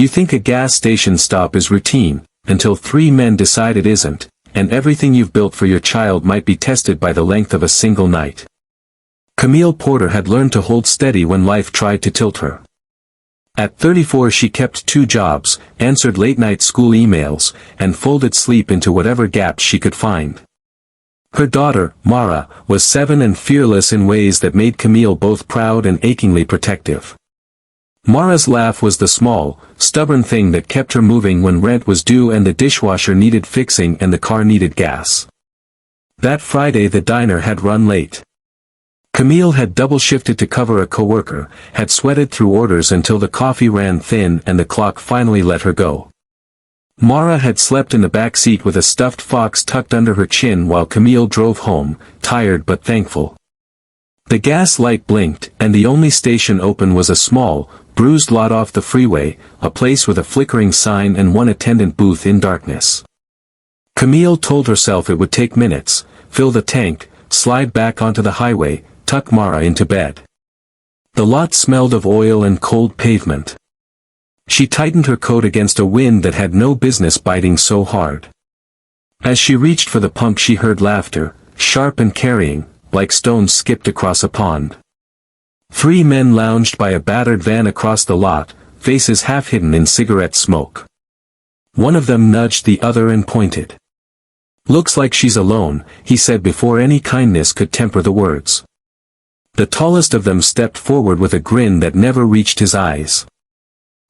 You think a gas station stop is routine, until three men decide it isn't, and everything you've built for your child might be tested by the length of a single night. Camille Porter had learned to hold steady when life tried to tilt her. At 34 she kept 2 jobs, answered late-night school emails, and folded sleep into whatever gaps she could find. Her daughter, Mara, was 7 and fearless in ways that made Camille both proud and achingly protective. Mara's laugh was the small, stubborn thing that kept her moving when rent was due and the dishwasher needed fixing and the car needed gas. That Friday the diner had run late. Camille had double-shifted to cover a coworker, had sweated through orders until the coffee ran thin and the clock finally let her go. Mara had slept in the back seat with a stuffed fox tucked under her chin while Camille drove home, tired but thankful. The gas light blinked, and the only station open was a small, bruised lot off the freeway, a place with a flickering sign and one attendant booth in darkness. Camille told herself it would take minutes, fill the tank, slide back onto the highway, tuck Mara into bed. The lot smelled of oil and cold pavement. She tightened her coat against a wind that had no business biting so hard. As she reached for the pump she heard laughter, sharp and carrying, like stones skipped across a pond. 3 men lounged by a battered van across the lot, faces half hidden in cigarette smoke. One of them nudged the other and pointed. "Looks like she's alone," he said before any kindness could temper the words. The tallest of them stepped forward with a grin that never reached his eyes.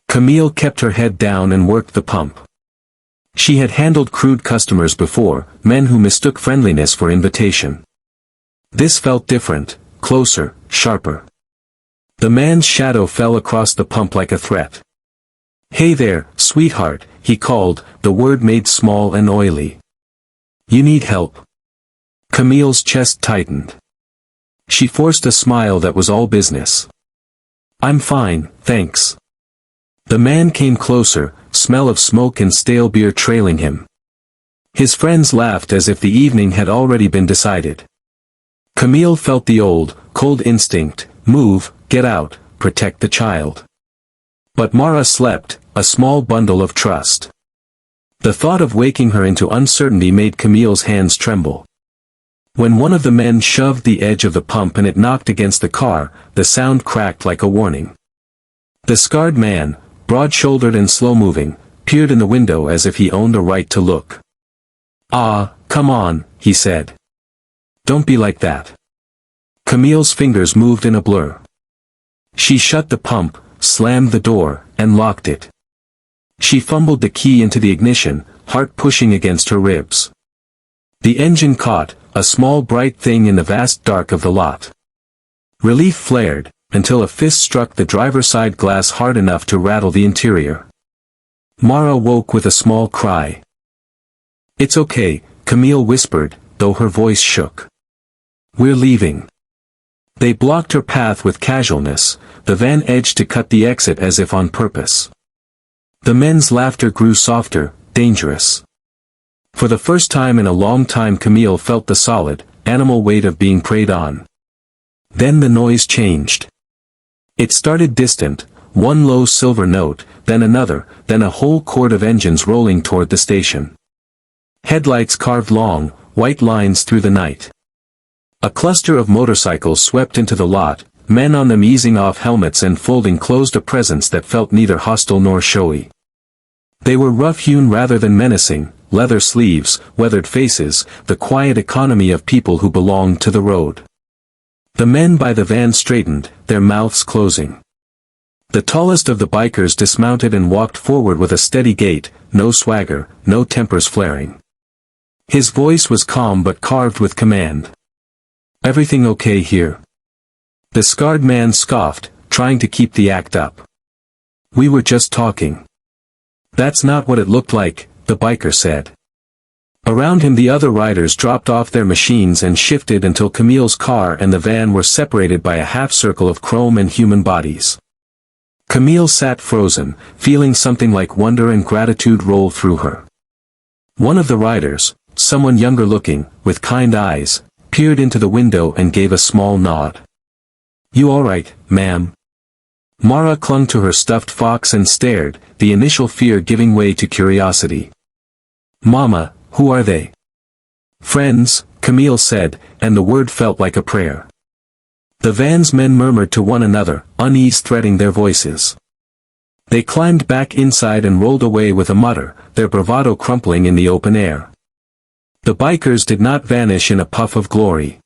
Camille kept her head down and worked the pump. She had handled crude customers before, men who mistook friendliness for invitation. This felt different, closer, sharper. The man's shadow fell across the pump like a threat. "Hey there, sweetheart," he called, the word made small and oily. "You need help?" Camille's chest tightened. She forced a smile that was all business. "I'm fine, thanks." The man came closer, smell of smoke and stale beer trailing him. His friends laughed as if the evening had already been decided. Camille felt the old, cold instinct, move, get out, protect the child. But Mara slept, a small bundle of trust. The thought of waking her into uncertainty made Camille's hands tremble. When one of the men shoved the edge of the pump and it knocked against the car, the sound cracked like a warning. The scarred man, broad-shouldered and slow-moving, peered in the window as if he owned a right to look. "Ah, come on," he said. "Don't be like that." Camille's fingers moved in a blur. She shut the pump, slammed the door, and locked it. She fumbled the key into the ignition, heart pushing against her ribs. The engine caught, a small bright thing in the vast dark of the lot. Relief flared, until a fist struck the driver's side glass hard enough to rattle the interior. Mara woke with a small cry. "It's okay," Camille whispered, though her voice shook. "We're leaving." They blocked her path with casualness, the van edged to cut the exit as if on purpose. The men's laughter grew softer, dangerous. For the first time in a long time Camille felt the solid, animal weight of being preyed on. Then the noise changed. It started distant, one low silver note, then another, then a whole chord of engines rolling toward the station. Headlights carved long, white lines through the night. A cluster of motorcycles swept into the lot, men on them easing off helmets and folding closed, a presence that felt neither hostile nor showy. They were rough-hewn rather than menacing, leather sleeves, weathered faces, the quiet economy of people who belonged to the road. The men by the van straightened, their mouths closing. The tallest of the bikers dismounted and walked forward with a steady gait, no swagger, no tempers flaring. His voice was calm but carved with command. "Everything okay here?" The scarred man scoffed, trying to keep the act up. "We were just talking." "That's not what it looked like," the biker said. Around him the other riders dropped off their machines and shifted until Camille's car and the van were separated by a half-circle of chrome and human bodies. Camille sat frozen, feeling something like wonder and gratitude roll through her. One of the riders, someone younger looking, with kind eyes, peered into the window and gave a small nod. "You all right, ma'am?" Mara clung to her stuffed fox and stared, the initial fear giving way to curiosity. "Mama, who are they?" "Friends," Camille said, and the word felt like a prayer. The van's men murmured to one another, unease threading their voices. They climbed back inside and rolled away with a mutter, their bravado crumpling in the open air. The bikers did not vanish in a puff of glory.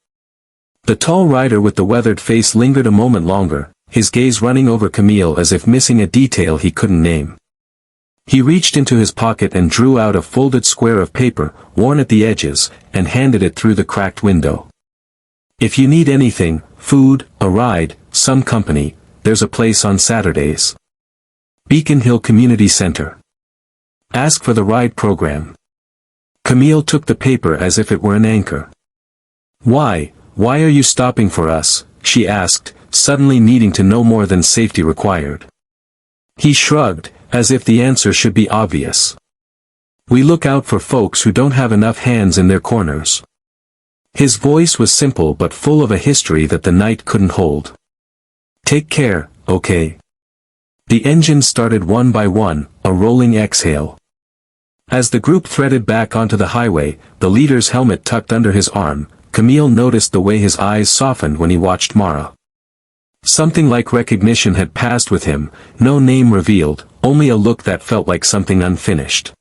The tall rider with the weathered face lingered a moment longer, his gaze running over Camille as if missing a detail he couldn't name. He reached into his pocket and drew out a folded square of paper, worn at the edges, and handed it through the cracked window. "If you need anything, food, a ride, some company, there's a place on Saturdays. Beacon Hill Community Center. Ask for the ride program." Camille took the paper as if it were an anchor. Why are you stopping for us?" she asked, suddenly needing to know more than safety required. He shrugged, as if the answer should be obvious. "We look out for folks who don't have enough hands in their corners." His voice was simple but full of a history that the night couldn't hold. "Take care, okay?" The engines started one by one, a rolling exhale. As the group threaded back onto the highway, the leader's helmet tucked under his arm, Camille noticed the way his eyes softened when he watched Mara. Something like recognition had passed with him, no name revealed, only a look that felt like something unfinished.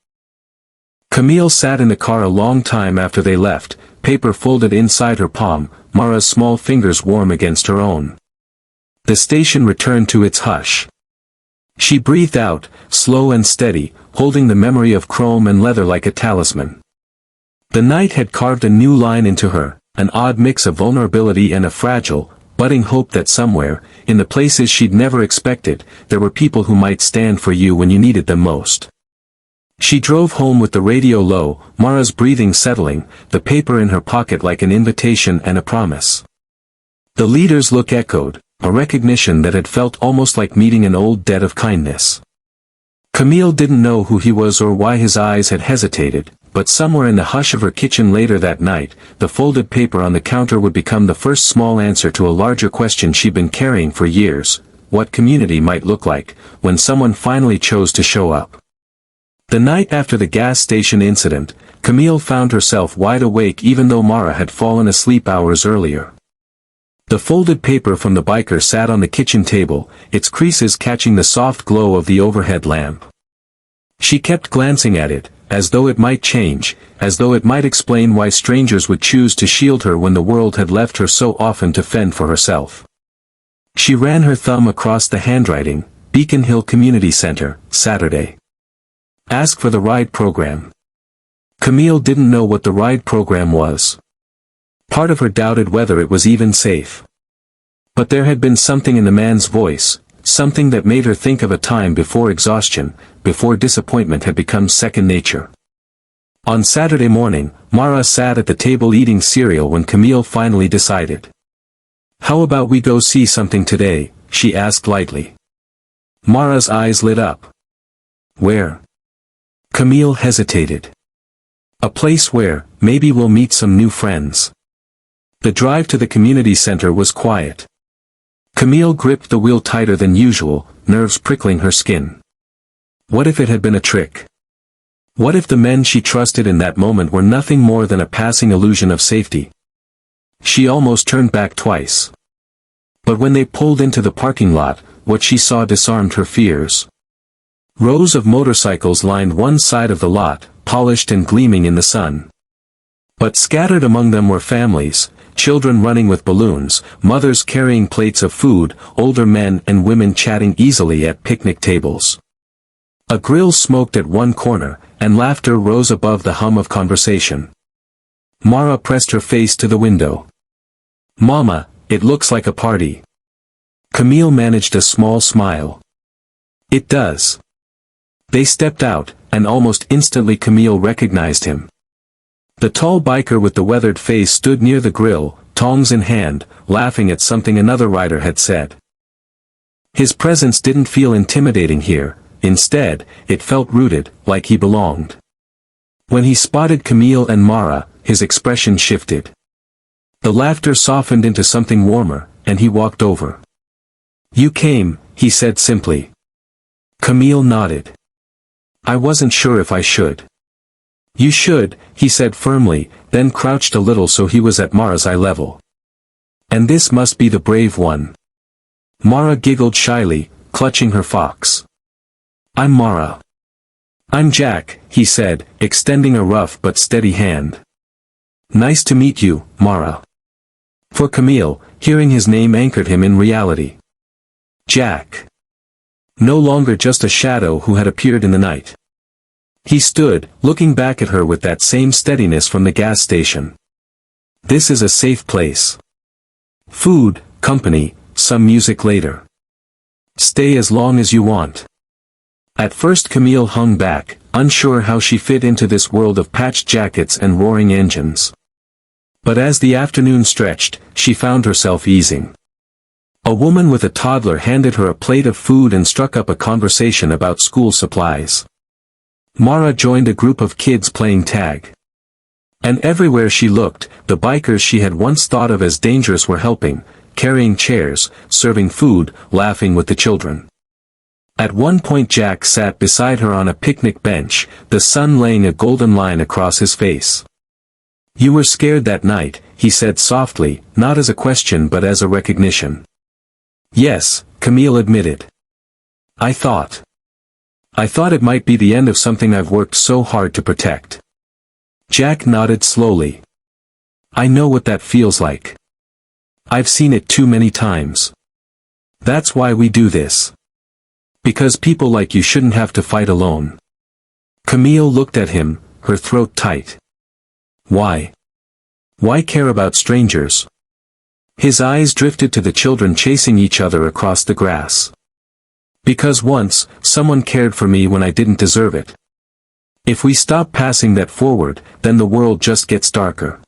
Camille sat in the car a long time after they left, paper folded inside her palm, Mara's small fingers warm against her own. The station returned to its hush. She breathed out, slow and steady, holding the memory of chrome and leather like a talisman. The night had carved a new line into her, an odd mix of vulnerability and a fragile, budding hope that somewhere, in the places she'd never expected, there were people who might stand for you when you needed them most. She drove home with the radio low, Mara's breathing settling, the paper in her pocket like an invitation and a promise. The leader's look echoed, a recognition that had felt almost like meeting an old debt of kindness. Camille didn't know who he was or why his eyes had hesitated, but somewhere in the hush of her kitchen later that night, the folded paper on the counter would become the first small answer to a larger question she'd been carrying for years: what community might look like, when someone finally chose to show up. The night after the gas station incident, Camille found herself wide awake even though Mara had fallen asleep hours earlier. The folded paper from the biker sat on the kitchen table, its creases catching the soft glow of the overhead lamp. She kept glancing at it, as though it might change, as though it might explain why strangers would choose to shield her when the world had left her so often to fend for herself. She ran her thumb across the handwriting, Beacon Hill Community Center, Saturday. Ask for the ride program. Camille didn't know what the ride program was. Part of her doubted whether it was even safe. But there had been something in the man's voice, something that made her think of a time before exhaustion, before disappointment had become second nature. On Saturday morning, Mara sat at the table eating cereal when Camille finally decided. "How about we go see something today?" she asked lightly. Mara's eyes lit up. "Where?" Camille hesitated. "A place where, maybe we'll meet some new friends." The drive to the community center was quiet. Camille gripped the wheel tighter than usual, nerves prickling her skin. What if it had been a trick? What if the men she trusted in that moment were nothing more than a passing illusion of safety? She almost turned back twice. But when they pulled into the parking lot, what she saw disarmed her fears. Rows of motorcycles lined one side of the lot, polished and gleaming in the sun. But scattered among them were families, children running with balloons, mothers carrying plates of food, older men and women chatting easily at picnic tables. A grill smoked at one corner, and laughter rose above the hum of conversation. Mara pressed her face to the window. "Mama, it looks like a party." Camille managed a small smile. "It does." They stepped out, and almost instantly Camille recognized him. The tall biker with the weathered face stood near the grill, tongs in hand, laughing at something another rider had said. His presence didn't feel intimidating here, instead, it felt rooted, like he belonged. When he spotted Camille and Mara, his expression shifted. The laughter softened into something warmer, and he walked over. "You came," he said simply. Camille nodded. I wasn't sure if I should. You should, he said firmly, then crouched a little so he was at Mara's eye level. And this must be the brave one. Mara giggled shyly, clutching her fox. I'm Mara. I'm Jack, he said, extending a rough but steady hand. Nice to meet you, Mara. For Camille, hearing his name anchored him in reality. Jack. No longer just a shadow who had appeared in the night. He stood, looking back at her with that same steadiness from the gas station. This is a safe place. Food, company, some music later. Stay as long as you want. At first Camille hung back, unsure how she fit into this world of patched jackets and roaring engines. But as the afternoon stretched, she found herself easing. A woman with a toddler handed her a plate of food and struck up a conversation about school supplies. Mara joined a group of kids playing tag. And everywhere she looked, the bikers she had once thought of as dangerous were helping, carrying chairs, serving food, laughing with the children. At one point Jack sat beside her on a picnic bench, the sun laying a golden line across his face. You were scared that night, he said softly, not as a question but as a recognition. Yes, Camille admitted. I thought it might be the end of something I've worked so hard to protect. Jack nodded slowly. I know what that feels like. I've seen it too many times. That's why we do this. Because people like you shouldn't have to fight alone. Camille looked at him, her throat tight. Why? Why care about strangers? His eyes drifted to the children chasing each other across the grass. Because once, someone cared for me when I didn't deserve it. If we stop passing that forward, then the world just gets darker.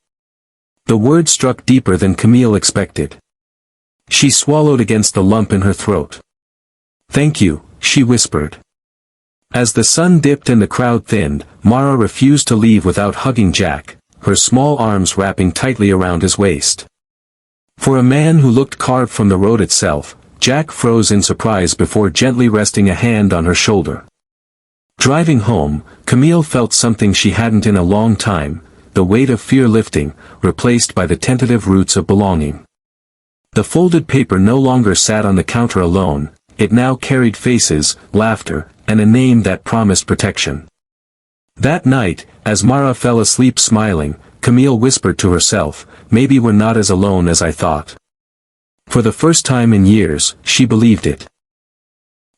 The word struck deeper than Camille expected. She swallowed against the lump in her throat. Thank you, she whispered. As the sun dipped and the crowd thinned, Mara refused to leave without hugging Jack, her small arms wrapping tightly around his waist. For a man who looked carved from the road itself, Jack froze in surprise before gently resting a hand on her shoulder. Driving home, Camille felt something she hadn't in a long time, the weight of fear lifting, replaced by the tentative roots of belonging. The folded paper no longer sat on the counter alone, it now carried faces, laughter, and a name that promised protection. That night, as Mara fell asleep smiling, Camille whispered to herself, maybe we're not as alone as I thought. For the first time in years, she believed it.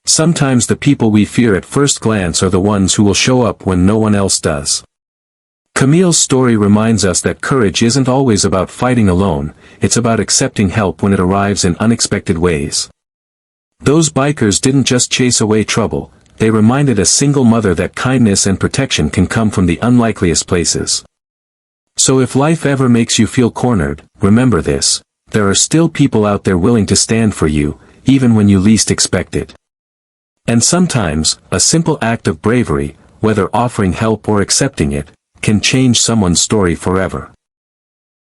Sometimes the people we fear at first glance are the ones who will show up when no one else does. Camille's story reminds us that courage isn't always about fighting alone, it's about accepting help when it arrives in unexpected ways. Those bikers didn't just chase away trouble, they reminded a single mother that kindness and protection can come from the unlikeliest places. So if life ever makes you feel cornered, remember this, there are still people out there willing to stand for you, even when you least expect it. And sometimes, a simple act of bravery, whether offering help or accepting it, can change someone's story forever.